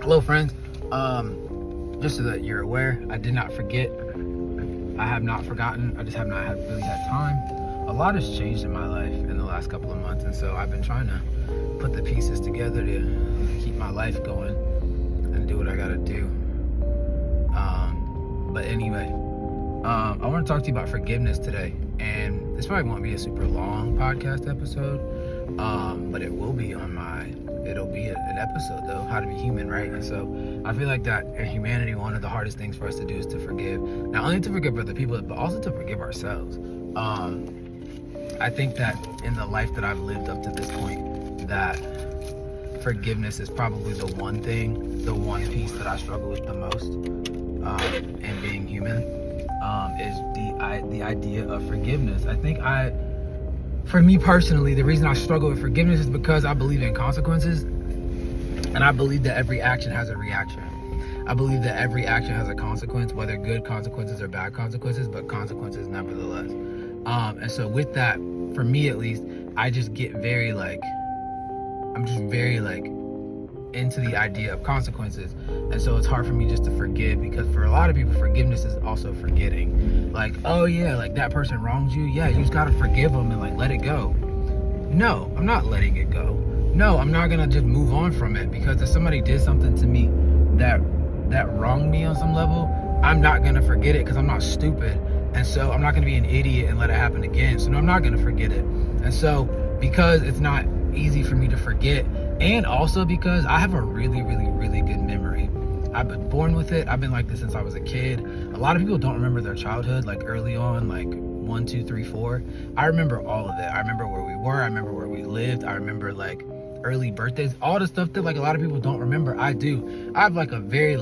Hello, friends. Just so that you're aware, I did not forget. I have not forgotten. I just have not really had time. A lot has changed in my life in the last couple of months, and so I've been trying to put the pieces together to keep my life going and do what I gotta do. But anyway, I want to talk to you about forgiveness today, and this probably won't be a super long podcast episode, but it will be it'll be an episode though, how to be human, right? And so I feel like that in humanity, one of the hardest things for us to do is to forgive, not only to forgive other people, but also to forgive ourselves. I think that in the life that I've lived up to this point, that forgiveness is probably the one piece that I struggle with the most in being human, is the idea of forgiveness. I think for me personally, the reason I struggle with forgiveness is because I believe in consequences, and I believe that every action has a reaction. I believe that every action has a consequence, whether good consequences or bad consequences, but consequences nevertheless. And so with that, for me at least, I just get very into the idea of consequences. And so it's hard for me just to forgive, because for a lot of people, forgiveness is also forgetting. Like, oh yeah, like that person wronged you. Yeah, you just gotta forgive them and like let it go. No, I'm not letting it go. No, I'm not gonna just move on from it, because if somebody did something to me that wronged me on some level, I'm not gonna forget it, because I'm not stupid. And so I'm not gonna be an idiot and let it happen again. So no, I'm not gonna forget it. And so because it's not easy for me to forget, and also because I have a really good memory. I've been born with it. I've been like this since I was a kid. A lot of people don't remember their childhood, like early on, like 1, 2, 3, 4. I remember all of it. I remember where we were. I remember where we lived. I remember like early birthdays, all the stuff that like a lot of people don't remember. I do. I have like a very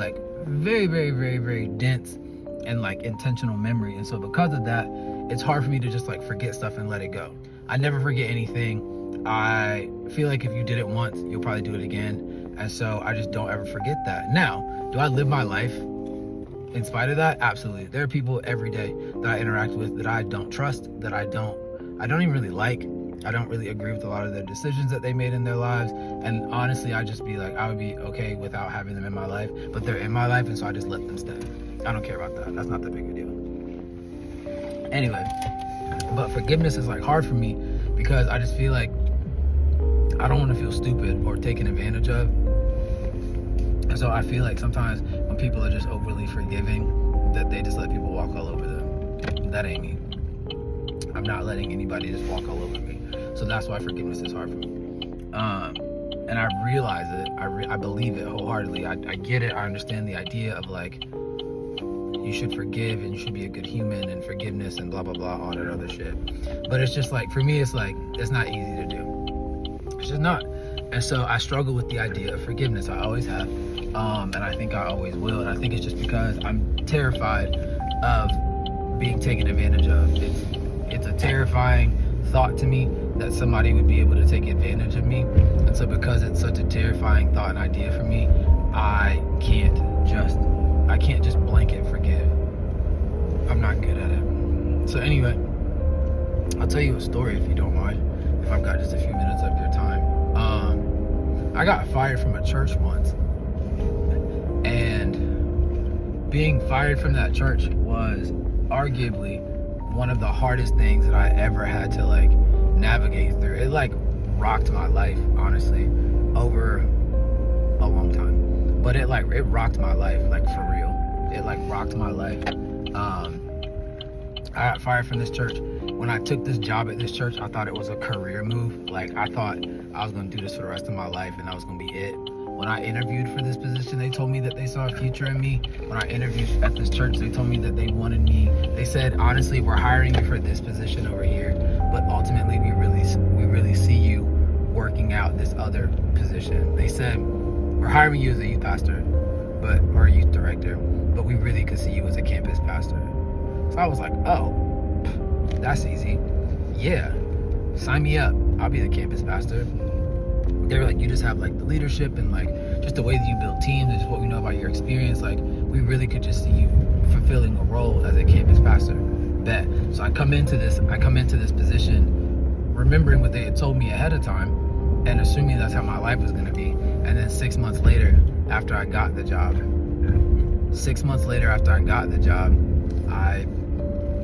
dense and like intentional memory. And so because of that, it's hard for me to just like forget stuff and let it go. I never forget anything. I feel like if you did it once, you'll probably do it again. And so I just don't ever forget that. Now, do I live my life in spite of that? Absolutely. There are people every day that I interact with that I don't trust, that I don't even really like. I don't really agree with a lot of their decisions that they made in their lives. And honestly, I just be like, I would be okay without having them in my life, but they're in my life, and so I just let them stay. I don't care about that. That's not that big a deal. Anyway, but forgiveness is like hard for me, because I just feel like I don't want to feel stupid or taken advantage of. And so I feel like sometimes when people are just overly forgiving, that they just let people walk all over them. That ain't me. I'm not letting anybody just walk all over me. So that's why forgiveness is hard for me. And I realize it. I believe it wholeheartedly. I get it. I understand the idea of like, you should forgive and you should be a good human, and forgiveness and blah, blah, blah, all that other shit. But it's just like, for me, it's like, it's not easy to do. It's just not. And so I struggle with the idea of forgiveness. I always have. And I think I always will. And I think it's just because I'm terrified of being taken advantage of. It's a terrifying thought to me that somebody would be able to take advantage of me. And so because it's such a terrifying thought and idea for me, I can't just blanket forgive. I'm not good at it. So anyway, I'll tell you a story if you don't mind, if I've got just a few minutes of your time. I got fired from a church once, and being fired from that church was arguably one of the hardest things that I ever had to like navigate through. It like rocked my life, honestly, over a long time. But it rocked my life, like for real. It like rocked my life. I got fired from this church. When I took this job at this church, I thought it was a career move. Like, I thought I was going to do this for the rest of my life, and that was going to be it. When I interviewed for this position, they told me that they saw a future in me. When I interviewed at this church, they told me that they wanted me. They said, honestly, we're hiring you for this position over here, but ultimately we really see you working out this other position. They said, we're hiring you as a youth pastor, or a youth director, but we really could see you as a campus pastor. So I was like, oh, that's easy. Yeah, sign me up. I'll be the campus pastor. They were like, you just have like the leadership and like just the way that you build teams and just what we know about your experience. Like, we really could just see you fulfilling a role as a campus pastor. Bet. So I come into this position remembering what they had told me ahead of time and assuming that's how my life was going to be. And then 6 months later, after I got the job. 6 months later after I got the job, I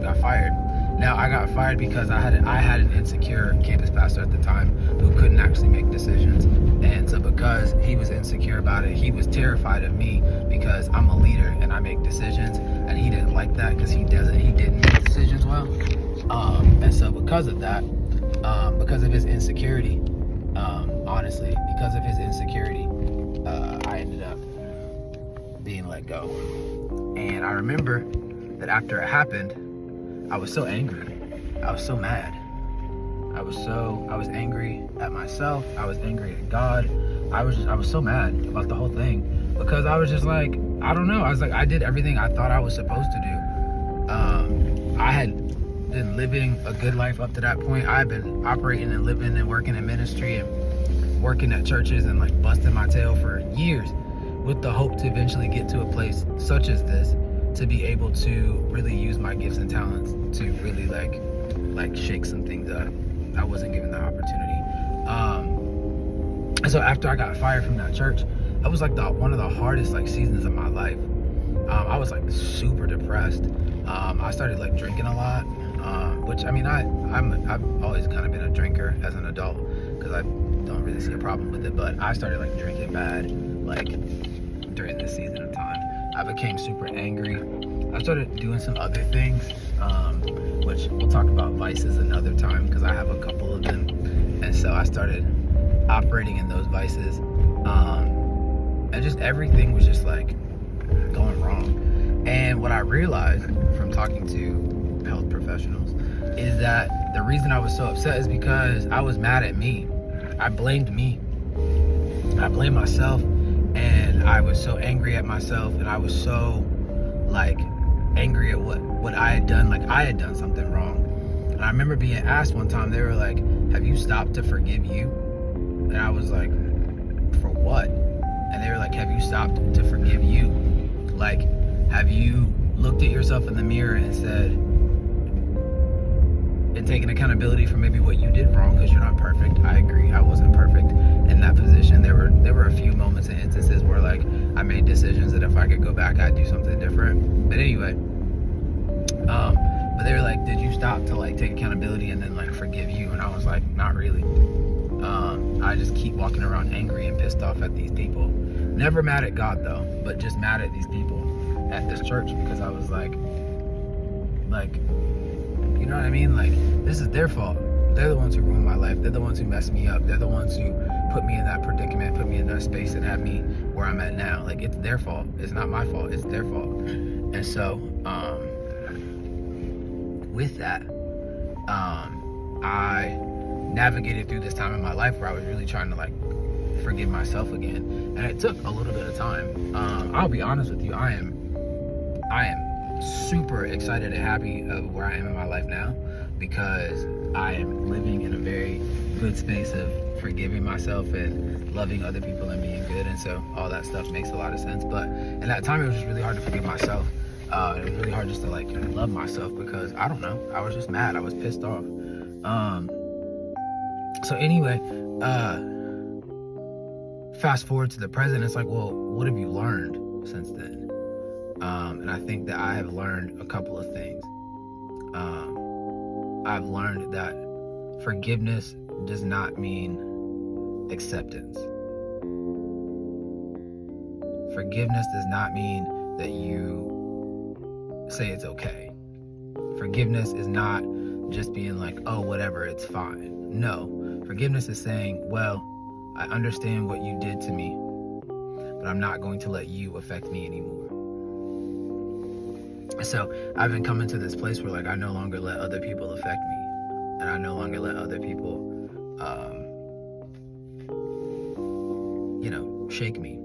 got fired. Now, I got fired because I had an insecure campus pastor at the time who couldn't actually make decisions. And so because he was insecure about it, he was terrified of me because I'm a leader and I make decisions, and he didn't like that because he didn't make decisions well. And so because of that, because of his insecurity, honestly, because of his insecurity, I ended up being let go. And I remember that after it happened, I was so angry. I was so mad. I was angry at myself. I was angry at God. I was so mad about the whole thing because I was just like, I don't know. I was like, I did everything I thought I was supposed to do. I had been living a good life up to that point. I've been operating and living and working in ministry and working at churches and like busting my tail for years with the hope to eventually get to a place such as this, to be able to really use my gifts and talents to really like shake some things up. I wasn't given that opportunity. And so after I got fired from that church, that was like one of the hardest like seasons of my life. I was like super depressed. I started like drinking a lot, which I mean, I've always kind of been a drinker as an adult because I don't really see a problem with it, but I started like drinking bad like during this season of time. I became super angry. I started doing some other things, which we'll talk about vices another time because I have a couple of them. And so I started operating in those vices. And just everything was just like going wrong. And what I realized from talking to health professionals is that the reason I was so upset is because I was mad at me. I blamed me. I blamed myself. And I was so angry at myself, and I was so like angry at what I had done, like I had done something wrong. And I remember being asked one time, they were like, have you stopped to forgive you? And I was like, for what? And they were like, have you stopped to forgive you? Like, have you looked at yourself in the mirror and said, and taken accountability for maybe what you did wrong, because you're not perfect. I agree, I wasn't perfect in that position. There were a few moments and instances where like I made decisions that if I could go back, I'd do something different. But anyway, but they were like, did you stop to like take accountability and then like forgive you? And I was like, not really. I just keep walking around angry and pissed off at these people. Never mad at God though, but just mad at these people at this church because I was like, you know what I mean? Like, this is their fault. They're the ones who ruined my life. They're the ones who messed me up. They're the ones who put me in that predicament, put me in that space and have me where I'm at now. Like, it's their fault. It's not my fault. It's their fault. And so, with that, I navigated through this time in my life where I was really trying to like forgive myself again. And it took a little bit of time. I'll be honest with you. I am super excited and happy of where I am in my life now, because I am living in a very good space of forgiving myself and loving other people and being good. And so all that stuff makes a lot of sense. But in that time, it was just really hard to forgive myself. It was really hard just to like love myself because I don't know, I was just mad. I was pissed off. So anyway, fast forward to the present. It's like, well, what have you learned since then? And I think that I have learned a couple of things. I've learned that forgiveness does not mean acceptance. Forgiveness does not mean that you say it's okay. Forgiveness is not just being like, oh, whatever, it's fine. No, forgiveness is saying, well, I understand what you did to me, but I'm not going to let you affect me anymore. So I've been coming to this place where like I no longer let other people affect me, and I no longer let other people shake me.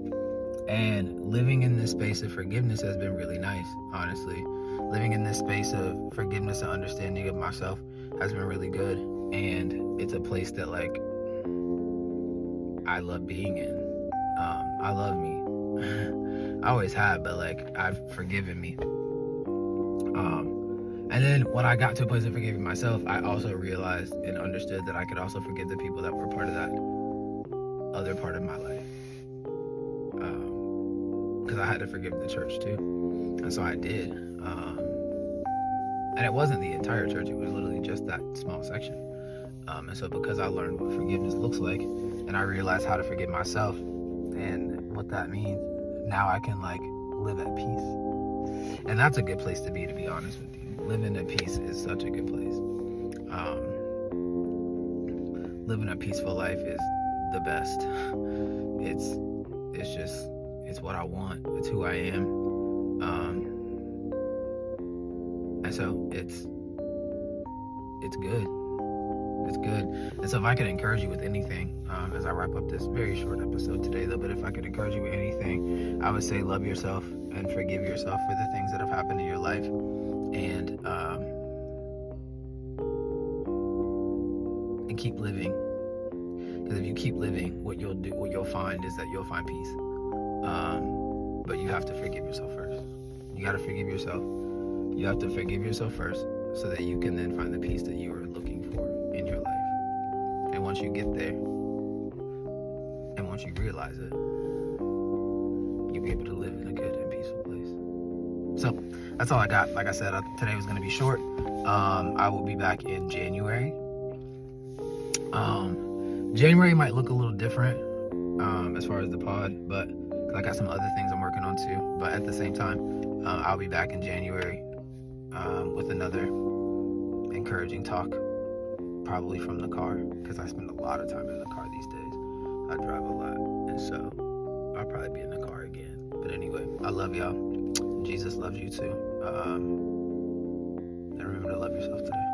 And living in this space of forgiveness has been really nice, honestly. Living in this space of forgiveness and understanding of myself has been really good, and it's a place that like I love being in. I love me. I always have, but like I've forgiven me. And then when I got to a place of forgiving myself, I also realized and understood that I could also forgive the people that were part of that other part of my life. because I had to forgive the church too, and so I did. And it wasn't the entire church; it was literally just that small section. And so because I learned what forgiveness looks like, and I realized how to forgive myself and what that means, now I can like live at peace. And that's a good place to be honest with you. Living at peace is such a good place. Living a peaceful life is the best. It's what I want. It's who I am. And so it's good. It's good. And so if I could encourage you with anything, as I wrap up this very short episode today though, but if I could encourage you with anything, I would say love yourself and forgive yourself for the things that have happened in your life. And keep living. Because if you keep living, what you'll find is that you'll find peace. But you have to forgive yourself first. You got to forgive yourself. You have to forgive yourself first so that you can then find the peace that you are looking for in your life. And once you get there, and once you realize it, you'll be able to live in a good and peaceful place. So that's all I got. Like I said, today was going to be short. I will be back in January. January might look a little different as far as the pod, but I got some other things I'm working on too. But at the same time, I'll be back in January with another encouraging talk, probably from the car, because I spend a lot of time in the car these days. I drive a lot, and so I'll probably be in the car again. But anyway, I love y'all. Jesus loves you too. And remember to love yourself today.